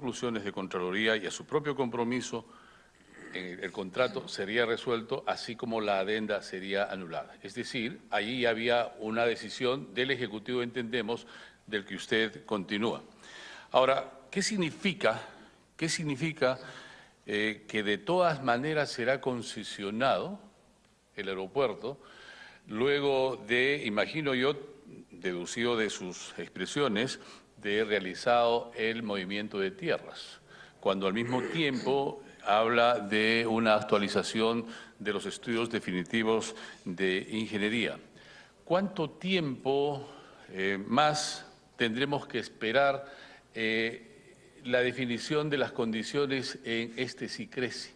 conclusiones de Contraloría y a su propio compromiso, el contrato sería resuelto, así como la adenda sería anulada. Es decir, allí había una decisión del Ejecutivo, entendemos, del que usted continúa. Ahora, ¿qué significa que de todas maneras será concesionado el aeropuerto luego de, imagino yo, deducido de sus expresiones, de realizado el movimiento de tierras, cuando al mismo tiempo habla de una actualización de los estudios definitivos de ingeniería? ¿Cuánto tiempo más tendremos que esperar la definición de las condiciones en este SICRESI?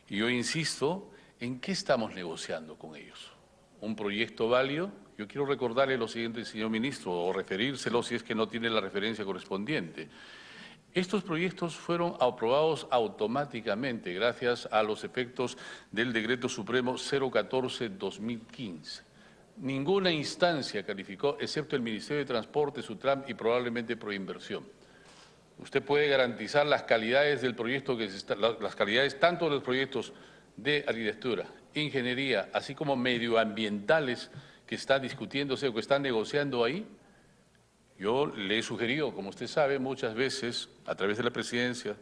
Y yo insisto, ¿en qué estamos negociando con ellos? ¿Un proyecto válido? Yo quiero recordarle lo siguiente, señor ministro, o referírselo si es que no tiene la referencia correspondiente. Estos proyectos fueron aprobados automáticamente gracias a los efectos del Decreto Supremo 014-2015. Ninguna instancia calificó, excepto el Ministerio de Transporte, SUTRAM y probablemente Proinversión. Usted puede garantizar las calidades del proyecto, las calidades tanto de los proyectos de arquitectura, ingeniería, así como medioambientales que están discutiéndose o que están negociando ahí. Yo le he sugerido, como usted sabe, muchas veces, a través de la presidencia,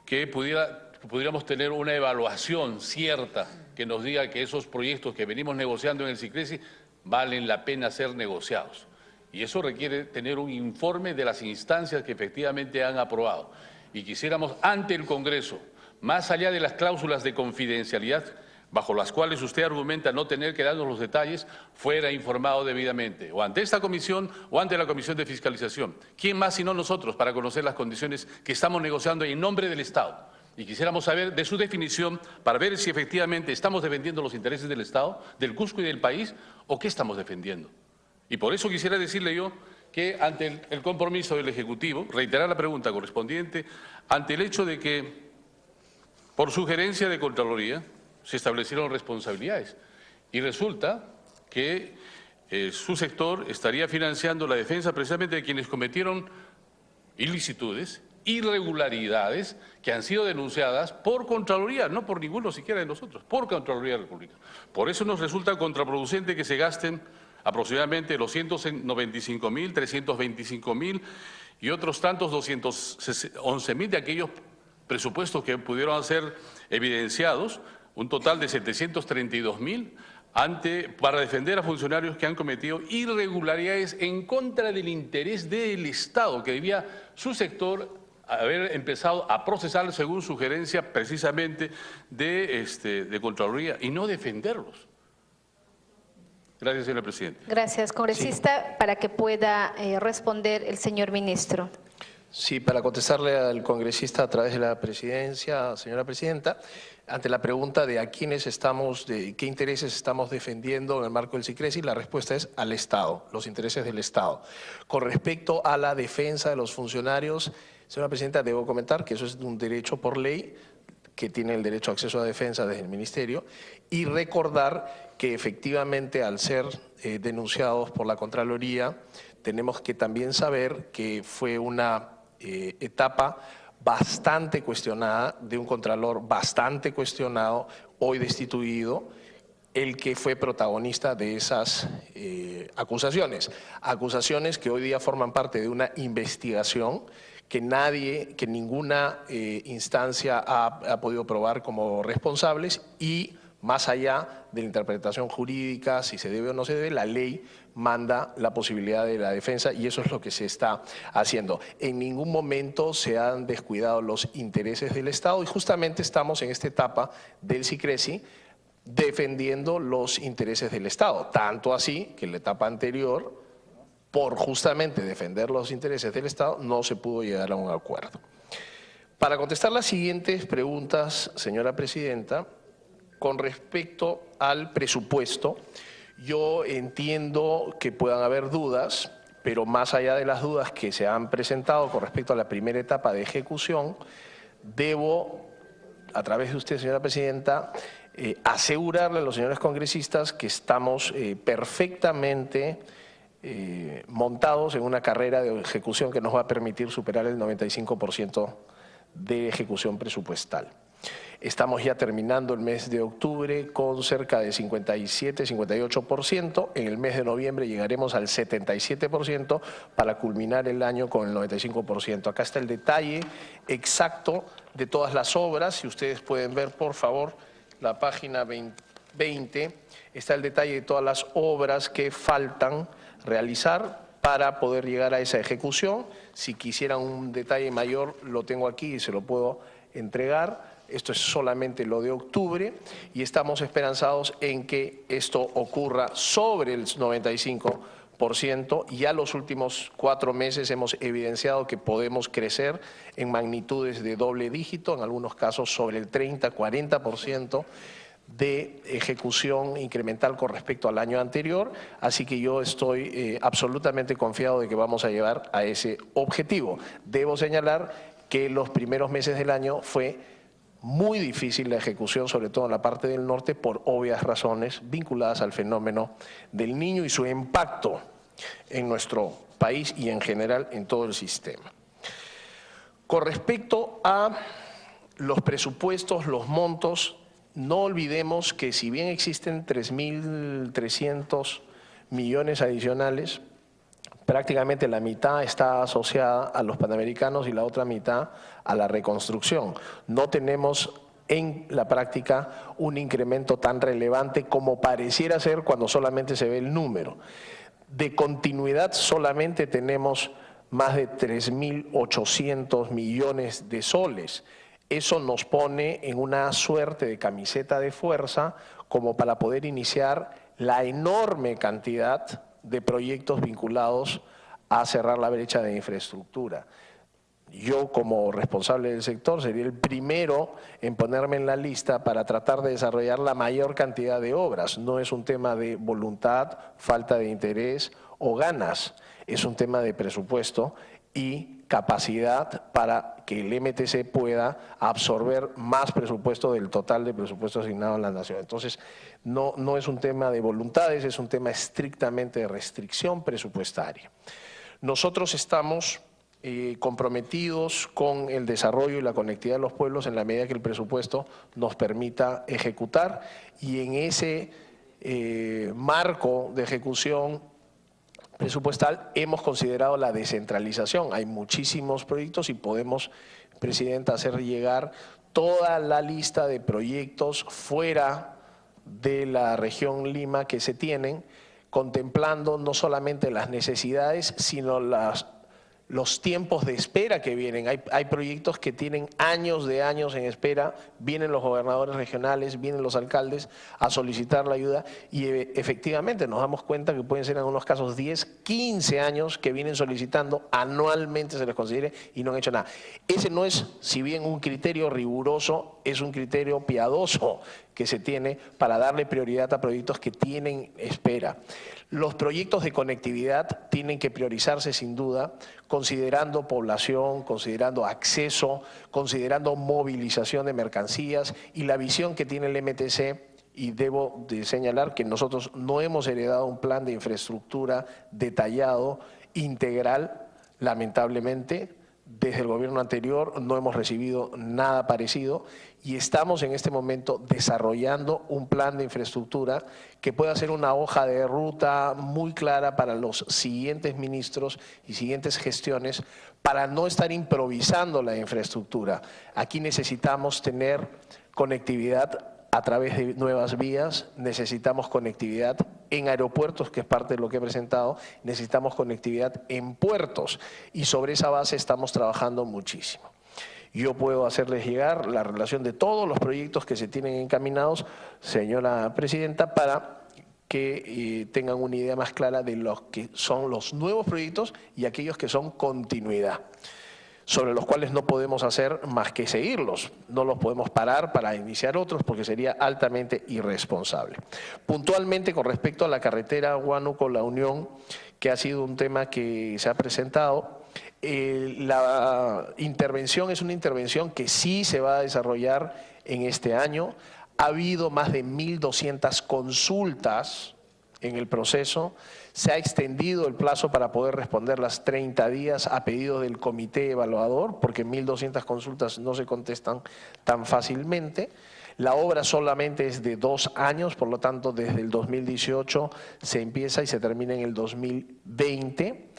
que pudiéramos tener una evaluación cierta que nos diga que esos proyectos que venimos negociando en el SICRESI valen la pena ser negociados. Y eso requiere tener un informe de las instancias que efectivamente han aprobado. Y quisiéramos ante el Congreso, más allá de las cláusulas de confidencialidad bajo las cuales usted argumenta no tener que darnos los detalles, fuera informado debidamente, o ante esta comisión o ante la Comisión de Fiscalización. ¿Quién más sino nosotros para conocer las condiciones que estamos negociando en nombre del Estado? Y quisiéramos saber de su definición para ver si efectivamente estamos defendiendo los intereses del Estado, del Cusco y del país, o qué estamos defendiendo. Y por eso quisiera decirle yo que ante el compromiso del Ejecutivo, reiterar la pregunta correspondiente, ante el hecho de que, por sugerencia de Contraloría, se establecieron responsabilidades y resulta que su sector estaría financiando la defensa precisamente de quienes cometieron ilicitudes, irregularidades que han sido denunciadas por Contraloría, no por ninguno siquiera de nosotros, por Contraloría de la República. Por eso nos resulta contraproducente que se gasten aproximadamente los 195.000, 325.000 y otros tantos 211.000 de aquellos presupuestos que pudieron ser evidenciados, un total de 732.000 para defender a funcionarios que han cometido irregularidades en contra del interés del Estado, que debía su sector haber empezado a procesar según sugerencia precisamente de Contraloría y no defenderlos. Gracias, señora presidenta. Gracias, congresista. Sí. Para que pueda responder el señor ministro. Sí, para contestarle al congresista a través de la presidencia, señora presidenta, ante la pregunta de a quiénes qué intereses estamos defendiendo en el marco del SICRESI, la respuesta es al Estado, los intereses del Estado. Con respecto a la defensa de los funcionarios, señora presidenta, debo comentar que eso es un derecho por ley, que tiene el derecho a acceso a defensa desde el Ministerio, y recordar que efectivamente al ser denunciados por la Contraloría, tenemos que también saber que fue una etapa bastante cuestionada, de un contralor bastante cuestionado, hoy destituido, el que fue protagonista de esas acusaciones. Acusaciones que hoy día forman parte de una investigación que ninguna instancia ha podido probar como responsables y más allá de la interpretación jurídica, si se debe o no se debe, la ley manda la posibilidad de la defensa y eso es lo que se está haciendo. En ningún momento se han descuidado los intereses del Estado y justamente estamos en esta etapa del SICRESI defendiendo los intereses del Estado, tanto así que en la etapa anterior, por justamente defender los intereses del Estado, no se pudo llegar a un acuerdo. Para contestar las siguientes preguntas, señora presidenta, con respecto al presupuesto, yo entiendo que puedan haber dudas, pero más allá de las dudas que se han presentado con respecto a la primera etapa de ejecución, debo, a través de usted, señora presidenta, asegurarle a los señores congresistas que estamos perfectamente montados en una carrera de ejecución que nos va a permitir superar el 95% de ejecución presupuestal. Estamos ya terminando el mes de octubre con cerca de 57-58%. En el mes de noviembre llegaremos al 77% para culminar el año con el 95%. Acá está el detalle exacto de todas las obras. Si ustedes pueden ver, por favor, la página 20, está el detalle de todas las obras que faltan realizar para poder llegar a esa ejecución. Si quisieran un detalle mayor, lo tengo aquí y se lo puedo entregar. Esto es solamente lo de octubre y estamos esperanzados en que esto ocurra sobre el 95%. Ya los últimos 4 meses hemos evidenciado que podemos crecer en magnitudes de doble dígito, en algunos casos sobre el 30-40% de ejecución incremental con respecto al año anterior, así que yo estoy absolutamente confiado de que vamos a llegar a ese objetivo. Debo señalar que los primeros meses del año fue muy difícil la ejecución, sobre todo en la parte del norte, por obvias razones vinculadas al fenómeno del Niño y su impacto en nuestro país y en general en todo el sistema. Con respecto a los presupuestos, los montos, no olvidemos que si bien existen 3.300 millones adicionales, prácticamente la mitad está asociada a los panamericanos y la otra mitad a la reconstrucción. No tenemos en la práctica un incremento tan relevante como pareciera ser cuando solamente se ve el número. De continuidad solamente tenemos más de 3.800 millones de soles. Eso nos pone en una suerte de camiseta de fuerza como para poder iniciar la enorme cantidad de proyectos vinculados a cerrar la brecha de infraestructura. Yo, como responsable del sector, sería el primero en ponerme en la lista para tratar de desarrollar la mayor cantidad de obras. No es un tema de voluntad, falta de interés o ganas, es un tema de presupuesto y capacidad para que el MTC pueda absorber más presupuesto del total de presupuesto asignado a la nación. Entonces, no es un tema de voluntades, es un tema estrictamente de restricción presupuestaria. Nosotros estamos comprometidos con el desarrollo y la conectividad de los pueblos en la medida que el presupuesto nos permita ejecutar, y en ese marco de ejecución presupuestal hemos considerado la descentralización. Hay muchísimos proyectos y podemos, Presidenta, hacer llegar toda la lista de proyectos fuera de la región Lima que se tienen, contemplando no solamente las necesidades, sino los tiempos de espera que vienen. Hay proyectos que tienen años en espera, vienen los gobernadores regionales, vienen los alcaldes a solicitar la ayuda y efectivamente nos damos cuenta que pueden ser en algunos casos 10, 15 años que vienen solicitando, anualmente se les considere y no han hecho nada. Ese no es, si bien un criterio riguroso, es un criterio piadoso que se tiene para darle prioridad a proyectos que tienen espera. Los proyectos de conectividad tienen que priorizarse sin duda, considerando población, considerando acceso, considerando movilización de mercancías y la visión que tiene el MTC. Y debo de señalar que nosotros no hemos heredado un plan de infraestructura detallado, integral, lamentablemente. Desde el gobierno anterior no hemos recibido nada parecido y estamos en este momento desarrollando un plan de infraestructura que pueda ser una hoja de ruta muy clara para los siguientes ministros y siguientes gestiones para no estar improvisando la infraestructura. Aquí necesitamos tener conectividad a través de nuevas vías, necesitamos conectividad en aeropuertos, que es parte de lo que he presentado, necesitamos conectividad en puertos y sobre esa base estamos trabajando muchísimo. Yo puedo hacerles llegar la relación de todos los proyectos que se tienen encaminados, señora Presidenta, para que tengan una idea más clara de los que son los nuevos proyectos y aquellos que son continuidad, sobre los cuales no podemos hacer más que seguirlos. No los podemos parar para iniciar otros porque sería altamente irresponsable. Puntualmente con respecto a la carretera Huánuco-La Unión, que ha sido un tema que se ha presentado, la intervención es una intervención que sí se va a desarrollar en este año. Ha habido más de 1.200 consultas en el proceso. Se ha extendido el plazo para poder responder las 30 días a pedido del comité evaluador, porque 1.200 consultas no se contestan tan fácilmente. La obra solamente es de 2 años, por lo tanto, desde el 2018 se empieza y se termina en el 2020.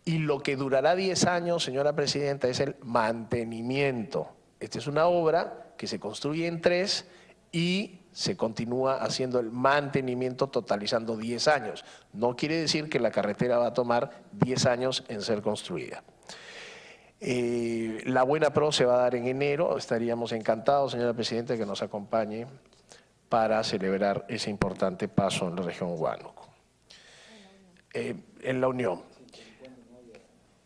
Y lo que durará 10 años, señora presidenta, es el mantenimiento. Esta es una obra que se construye en 3 y se continúa haciendo el mantenimiento totalizando 10 años. No quiere decir que la carretera va a tomar 10 años en ser construida. La Buena Pro se va a dar en enero. Estaríamos encantados, señora presidenta, que nos acompañe para celebrar ese importante paso en la región Huánuco. En la Unión,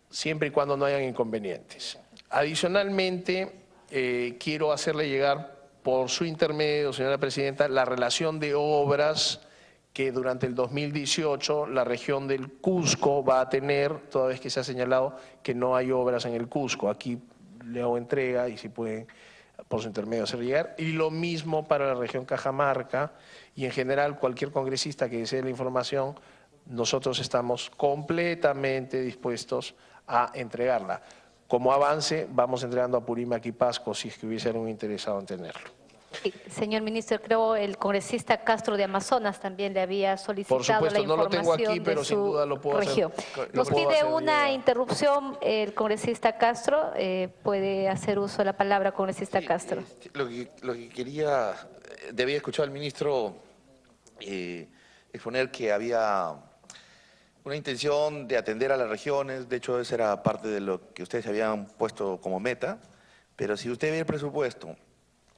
siempre y cuando no hayan inconvenientes. Adicionalmente, quiero hacerle llegar por su intermedio, señora presidenta, la relación de obras que durante el 2018 la región del Cusco va a tener, toda vez que se ha señalado que no hay obras en el Cusco. Aquí le hago entrega y si pueden por su intermedio hacer llegar. Y lo mismo para la región Cajamarca y en general cualquier congresista que desee la información, nosotros estamos completamente dispuestos a entregarla. Como avance, vamos entregando a Purímac y Pasco si es que hubiese algún interesado en tenerlo. Señor ministro, creo el congresista Castro de Amazonas también le había solicitado Por supuesto, la información no lo tengo aquí, pero sin duda lo puedo región. hacer. Nos pide una interrupción el congresista Castro. Puede hacer uso de la palabra, congresista Castro. Lo que quería, debía escuchar al ministro exponer que había una intención de atender a las regiones. De hecho, esa era parte de lo que ustedes habían puesto como meta, pero si usted ve el presupuesto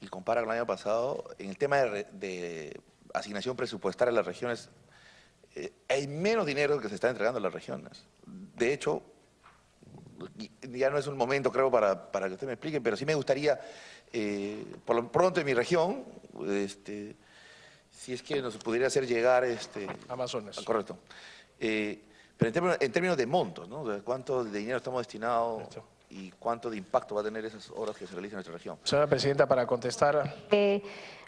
y compara con el año pasado, en el tema de asignación presupuestaria a las regiones, hay menos dinero que se está entregando a las regiones. De hecho, ya no es un momento, creo, para que usted me explique, pero sí me gustaría, por lo pronto en mi región, si es que nos pudiera hacer llegar… Amazonas. Correcto. Pero en términos de montos, ¿no? De cuánto de dinero estamos destinados y cuánto de impacto va a tener esas obras que se realizan en nuestra región. Señora presidenta, para contestar.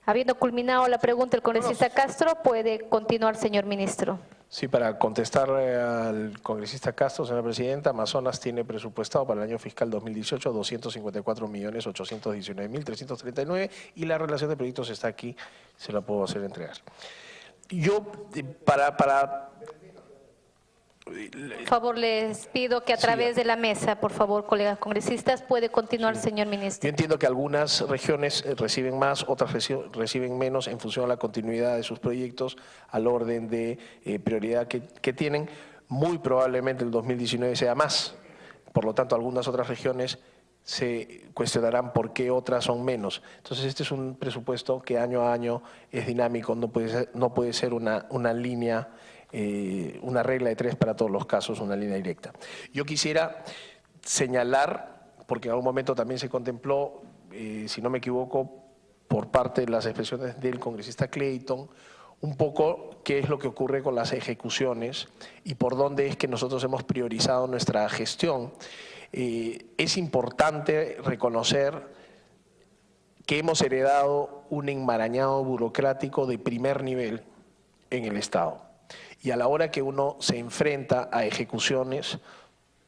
Habiendo culminado la pregunta el congresista Castro, puede continuar, señor ministro. Sí, para contestar al congresista Castro, señora presidenta, Amazonas tiene presupuestado para el año fiscal 2018 254.819.339 y la relación de proyectos está aquí, se la puedo hacer entregar. Yo, Por favor, les pido que a través de la mesa, por favor, colegas congresistas, puede continuar, señor ministro. Yo entiendo que algunas regiones reciben más, otras reciben menos en función a la continuidad de sus proyectos, al orden de prioridad que tienen. Muy probablemente el 2019 sea más. Por lo tanto, algunas otras regiones se cuestionarán por qué otras son menos. Entonces, este es un presupuesto que año a año es dinámico, no puede ser una línea, una regla de 3 para todos los casos, una línea directa. Yo quisiera señalar, porque en algún momento también se contempló, si no me equivoco, por parte de las expresiones del congresista Clayton, un poco qué es lo que ocurre con las ejecuciones y por dónde es que nosotros hemos priorizado nuestra gestión. Es importante reconocer que hemos heredado un enmarañado burocrático de primer nivel en el Estado. Y a la hora que uno se enfrenta a ejecuciones,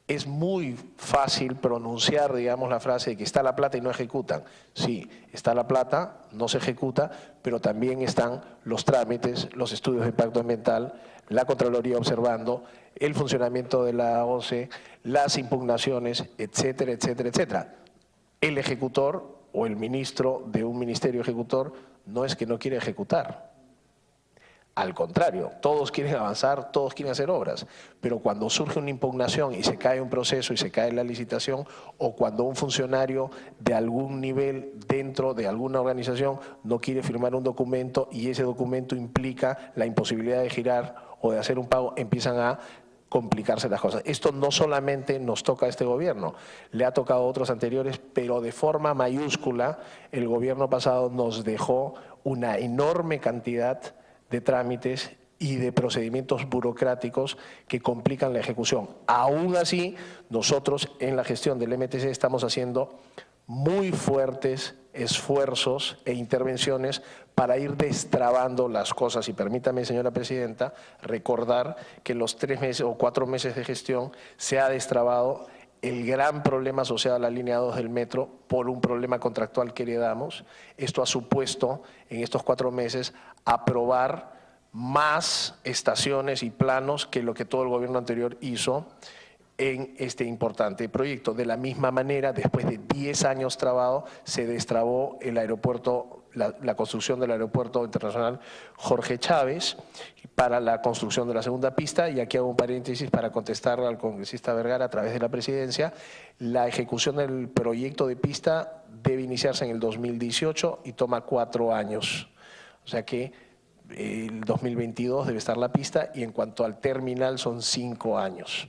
es muy fácil pronunciar, digamos, la frase de que está la plata y no ejecutan. Sí, está la plata, no se ejecuta, pero también están los trámites, los estudios de impacto ambiental, la Contraloría observando, el funcionamiento de la OCE, las impugnaciones, etcétera, etcétera, etcétera. El ejecutor o el ministro de un ministerio ejecutor no es que no quiere ejecutar. Al contrario, todos quieren avanzar, todos quieren hacer obras, pero cuando surge una impugnación y se cae un proceso y se cae la licitación, o cuando un funcionario de algún nivel dentro de alguna organización no quiere firmar un documento y ese documento implica la imposibilidad de girar o de hacer un pago, empiezan a complicarse las cosas. Esto no solamente nos toca a este gobierno, le ha tocado a otros anteriores, pero de forma mayúscula el gobierno pasado nos dejó una enorme cantidad de trámites y de procedimientos burocráticos que complican la ejecución. Aún así, nosotros en la gestión del MTC estamos haciendo muy fuertes esfuerzos e intervenciones para ir destrabando las cosas. Y permítame, señora presidenta, recordar que en los 3 meses o 4 meses de gestión se ha destrabado el gran problema asociado a la línea 2 del metro por un problema contractual que heredamos. Esto ha supuesto en estos 4 meses aprobar más estaciones y planos que lo que todo el gobierno anterior hizo en este importante proyecto. De la misma manera, después de 10 años trabado, se destrabó el aeropuerto, la construcción del aeropuerto internacional Jorge Chávez para la construcción de la segunda pista. Y aquí hago un paréntesis para contestar al congresista Vergara a través de la presidencia. La ejecución del proyecto de pista debe iniciarse en el 2018 y toma 4 años. O sea que el 2022 debe estar la pista y en cuanto al terminal son 5 años.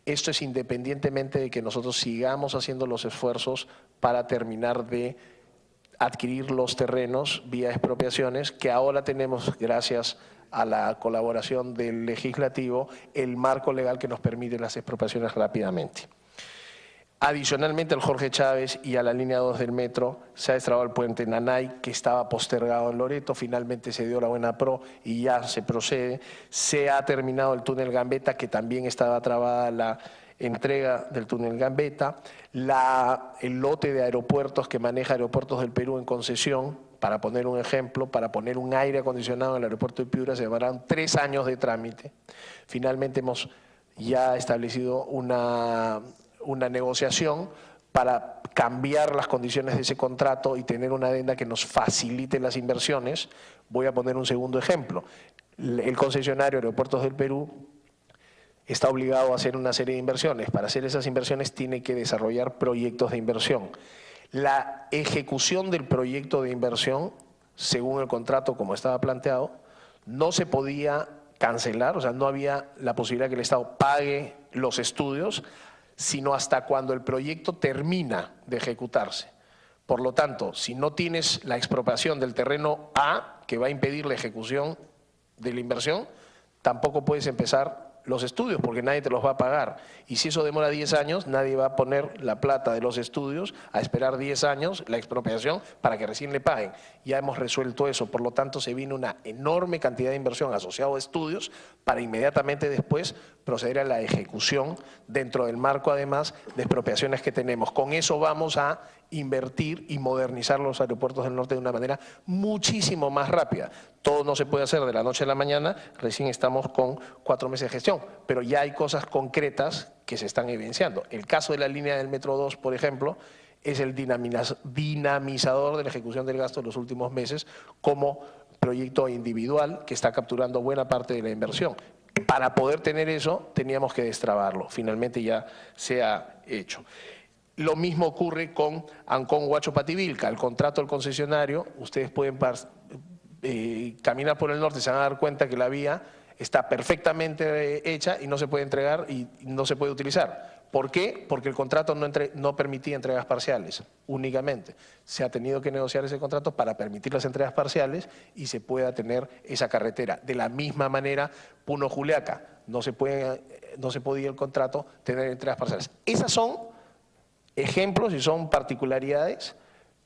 Esto es independientemente de que nosotros sigamos haciendo los esfuerzos para terminar de adquirir los terrenos vía expropiaciones, que ahora tenemos, gracias a la colaboración del legislativo, el marco legal que nos permite las expropiaciones rápidamente. Adicionalmente al Jorge Chávez y a la línea 2 del metro se ha destrabado el puente Nanay, que estaba postergado en Loreto, finalmente se dio la buena pro y ya se procede. Se ha terminado el túnel Gambetta, que también estaba trabada la entrega del túnel Gambetta. El lote de aeropuertos que maneja Aeropuertos del Perú en concesión, para poner un ejemplo, para poner un aire acondicionado en el aeropuerto de Piura se llevarán 3 años de trámite. Finalmente hemos ya establecido una negociación para cambiar las condiciones de ese contrato y tener una adenda que nos facilite las inversiones. Voy a poner un segundo ejemplo. El concesionario Aeropuertos del Perú está obligado a hacer una serie de inversiones. Para hacer esas inversiones tiene que desarrollar proyectos de inversión. La ejecución del proyecto de inversión, según el contrato como estaba planteado, no se podía cancelar, o sea, no había la posibilidad que el Estado pague los estudios, sino hasta cuando el proyecto termina de ejecutarse. Por lo tanto, si no tienes la expropiación del terreno A, que va a impedir la ejecución de la inversión, tampoco puedes empezar los estudios porque nadie te los va a pagar. Y si eso demora 10 años, nadie va a poner la plata de los estudios a esperar 10 años la expropiación para que recién le paguen. Ya hemos resuelto eso, por lo tanto se viene una enorme cantidad de inversión asociada a estudios para inmediatamente después proceder a la ejecución dentro del marco además de expropiaciones que tenemos. Con eso vamos a invertir y modernizar los aeropuertos del norte de una manera muchísimo más rápida. Todo no se puede hacer de la noche a la mañana, recién estamos con 4 meses de gestión, pero ya hay cosas concretas que se están evidenciando. El caso de la línea del Metro 2, por ejemplo, es el dinamizador de la ejecución del gasto en los últimos meses como proyecto individual que está capturando buena parte de la inversión. Para poder tener eso teníamos que destrabarlo, finalmente ya se ha hecho. Lo mismo ocurre con Ancón Huacho-Pativilca, el contrato del concesionario, ustedes pueden caminar por el norte y se van a dar cuenta que la vía está perfectamente hecha y no se puede entregar y no se puede utilizar. ¿Por qué? Porque el contrato no permitía entregas parciales únicamente. Se ha tenido que negociar ese contrato para permitir las entregas parciales y se pueda tener esa carretera. De la misma manera, Puno-Juliaca, no se podía el contrato tener entregas parciales. Esas son ejemplos y son particularidades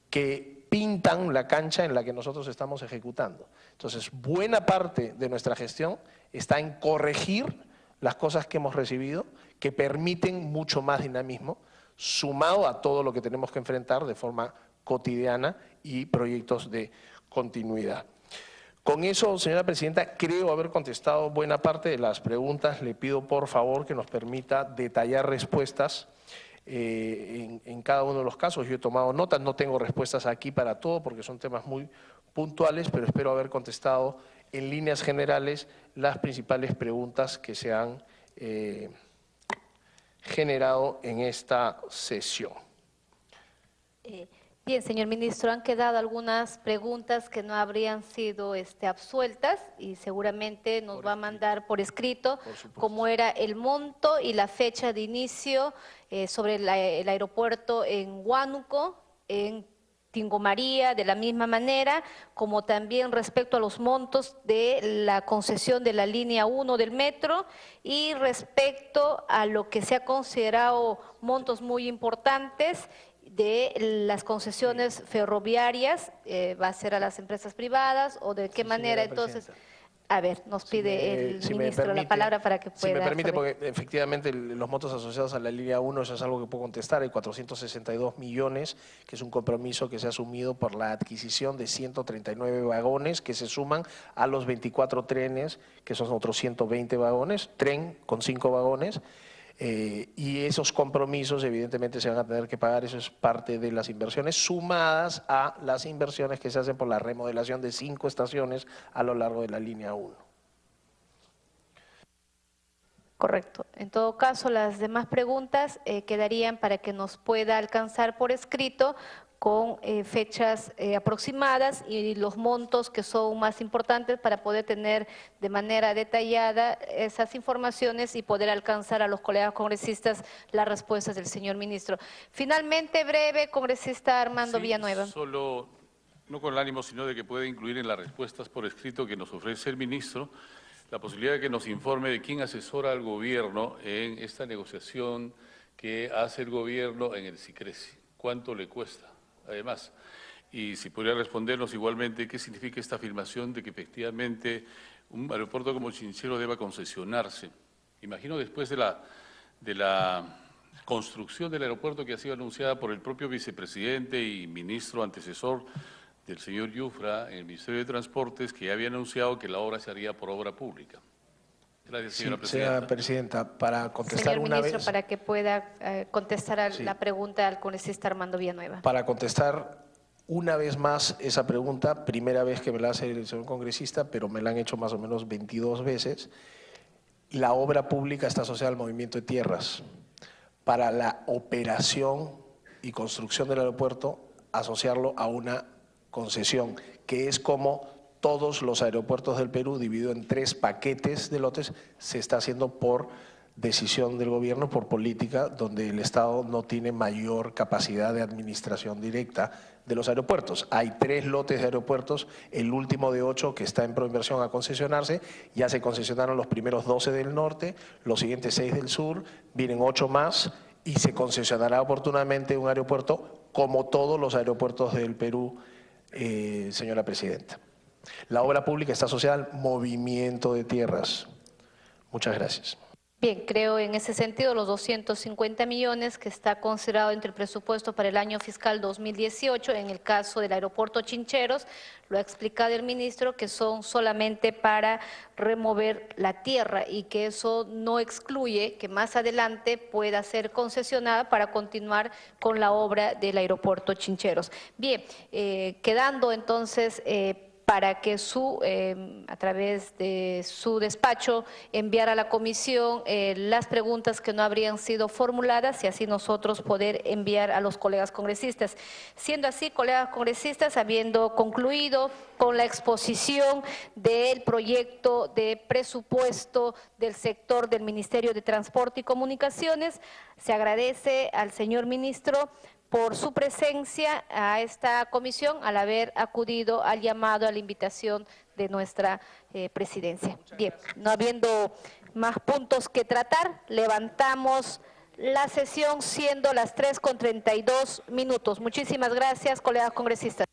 que pintan la cancha en la que nosotros estamos ejecutando. Entonces, buena parte de nuestra gestión está en corregir las cosas que hemos recibido, que permiten mucho más dinamismo, sumado a todo lo que tenemos que enfrentar de forma cotidiana y proyectos de continuidad. Con eso, señora presidenta, creo haber contestado buena parte de las preguntas. Le pido por favor que nos permita detallar respuestas en cada uno de los casos. Yo he tomado notas, no tengo respuestas aquí para todo porque son temas muy puntuales, pero espero haber contestado en líneas generales las principales preguntas que se han generado en esta sesión. Bien, señor ministro, han quedado algunas preguntas que no habrían sido absueltas y seguramente nos va a mandar por escrito cómo era el monto y la fecha de inicio sobre el aeropuerto en Huánuco, en Tingo María, de la misma manera, como también respecto a los montos de la concesión de la línea 1 del metro y respecto a lo que se ha considerado montos muy importantes de las concesiones ferroviarias, ¿va a ser a las empresas privadas o de qué manera? Entonces, a ver, nos pide el ministro la palabra para que pueda… Si me permite, porque efectivamente los montos asociados a la línea 1, eso es algo que puedo contestar, hay 462 millones, que es un compromiso que se ha asumido por la adquisición de 139 vagones que se suman a los 24 trenes, que son otros 120 vagones, tren con 5 vagones. Y esos compromisos evidentemente se van a tener que pagar, eso es parte de las inversiones sumadas a las inversiones que se hacen por la remodelación de 5 estaciones a lo largo de la línea 1. Correcto. En todo caso, las demás preguntas quedarían para que nos pueda alcanzar por escrito con fechas aproximadas y los montos que son más importantes para poder tener de manera detallada esas informaciones y poder alcanzar a los colegas congresistas las respuestas del señor ministro. Finalmente, breve, congresista Armando Villanueva. Solo, no con el ánimo, sino de que pueda incluir en las respuestas por escrito que nos ofrece el ministro la posibilidad de que nos informe de quién asesora al gobierno en esta negociación que hace el gobierno en el SICRESI. ¿Cuánto le cuesta? Además, y si podría respondernos igualmente qué significa esta afirmación de que efectivamente un aeropuerto como Chinchero deba concesionarse. Imagino después de la construcción del aeropuerto que ha sido anunciada por el propio vicepresidente y ministro antecesor del señor Yufra en el Ministerio de Transportes, que ya había anunciado que la obra se haría por obra pública. Gracias, señora presidenta. Señora presidenta, para contestar señor una ministro, vez… para que pueda contestar a la pregunta al congresista Armando Villanueva. Para contestar una vez más esa pregunta, primera vez que me la hace el señor congresista, pero me la han hecho más o menos 22 veces, la obra pública está asociada al movimiento de tierras. Para la operación y construcción del aeropuerto, asociarlo a una concesión, que es como todos los aeropuertos del Perú, dividido en 3 paquetes de lotes, se está haciendo por decisión del gobierno, por política, donde el Estado no tiene mayor capacidad de administración directa de los aeropuertos. Hay 3 lotes de aeropuertos, el último de 8 que está en proinversión a concesionarse, ya se concesionaron los primeros 12 del norte, los siguientes 6 del sur, vienen 8 más y se concesionará oportunamente un aeropuerto como todos los aeropuertos del Perú, señora presidenta. La obra pública está asociada al movimiento de tierras. Muchas gracias. Bien, creo en ese sentido los 250 millones que está considerado entre el presupuesto para el año fiscal 2018, en el caso del aeropuerto Chincheros, lo ha explicado el ministro, que son solamente para remover la tierra y que eso no excluye que más adelante pueda ser concesionada para continuar con la obra del aeropuerto Chincheros. Bien, quedando entonces… para que a través de su despacho enviara a la comisión las preguntas que no habrían sido formuladas y así nosotros poder enviar a los colegas congresistas. Siendo así, colegas congresistas, habiendo concluido con la exposición del proyecto de presupuesto del sector del Ministerio de Transporte y Comunicaciones, se agradece al señor ministro por su presencia a esta comisión al haber acudido al llamado, a la invitación de nuestra presidencia. Bien, no habiendo más puntos que tratar, levantamos la sesión siendo las 3:32. Muchísimas gracias, colegas congresistas.